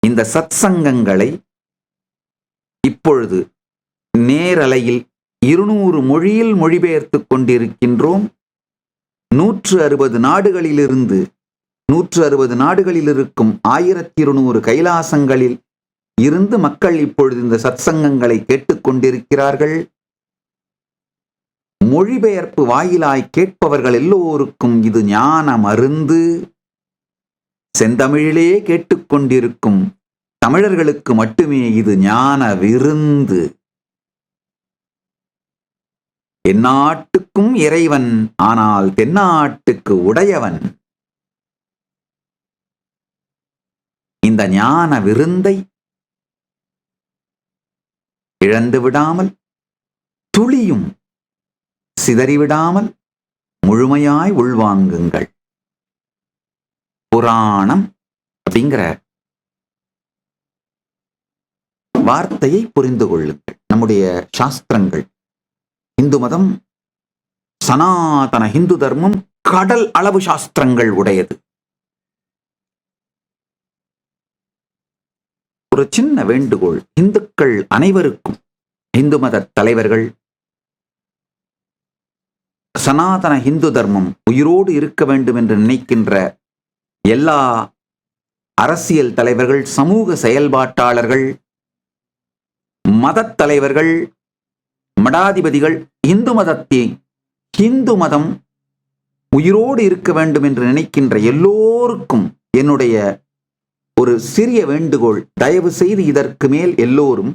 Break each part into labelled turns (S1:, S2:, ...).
S1: இந்த சத்சங்கங்களை இப்பொழுது நேரலையில் 200 மொழியில் மொழிபெயர்த்துக் கொண்டிருக்கின்றோம். 160 நாடுகளிலிருந்து 160 நாடுகளில் இருக்கும் 1200 கைலாசங்களில் இருந்து மக்கள் இப்பொழுது இந்த சத்சங்கங்களை கேட்டுக்கொண்டிருக்கிறார்கள். மொழிபெயர்ப்பு வாயிலாய் கேட்பவர்கள் எல்லோருக்கும் இது ஞான மருந்து. செந்தமிழிலே கேட்டுக்கொண்டிருக்கும் தமிழர்களுக்கு மட்டுமே இது ஞான விருந்து. எந்நாட்டுக்கும் இறைவன், ஆனால் தென்னாட்டுக்கு உடையவன். இந்த ஞான விருந்தை இழந்து விடாமல், துளியும் சிதறிவிடாமல் முழுமையாய் உள்வாங்குங்கள். புராணம் அப்படிங்கிற வார்த்தையை புரிந்து கொள்ளுங்கள். நம்முடைய சாஸ்திரங்கள், இந்து மதம், சனாதன இந்து தர்மம் கடல் அளவு சாஸ்திரங்கள் உடையது. ஒரு சின்ன வேண்டுகோள் இந்துக்கள் அனைவருக்கும், இந்து மத தலைவர்கள், சனாதன இந்து தர்மம் உயிரோடு இருக்க வேண்டும் என்று நினைக்கின்ற எல்லா அரசியல் தலைவர்கள், சமூக செயல்பாட்டாளர்கள், மதத் தலைவர்கள், மடாதிபதிகள், இந்து மதம் உயிரோடு இருக்க வேண்டும் என்று நினைக்கின்ற எல்லோருக்கும் என்னுடைய ஒரு சிறிய வேண்டுகோள், தயவு செய்து இதற்கு மேல் எல்லோரும்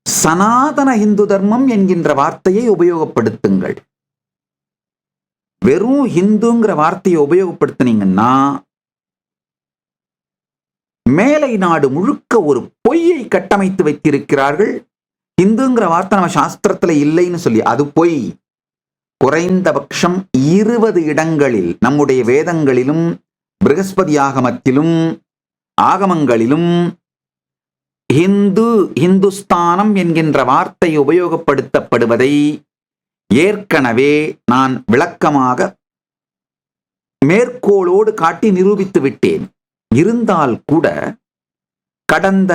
S1: சனாதன இந்து தர்மம் என்கின்ற வார்த்தையை உபயோகப்படுத்துங்கள். வெறும் ஹிந்துங்கிற வார்த்தையை உபயோகப்படுத்தினீங்கன்னா மேலை நாடு முழுக்க ஒரு பொய்யை கட்டமைத்து வைத்திருக்கிறார்கள். இந்துங்கிற வார்த்தை நம்ம சாஸ்திரத்துல இல்லைன்னு சொல்லி, அது பொய். குறைந்தபட்சம் 20 இடங்களில் நம்முடைய வேதங்களிலும் பிருகஸ்பதி ஆகமத்திலும் ஆகமங்களிலும் இந்துஸ்தானம் என்கின்ற வார்த்தை உபயோகப்படுத்தப்படுவதை ஏற்கனவே நான் விளக்கமாக மேற்கோளோடு காட்டி நிரூபித்து விட்டேன். இருந்தால் கூட கடந்த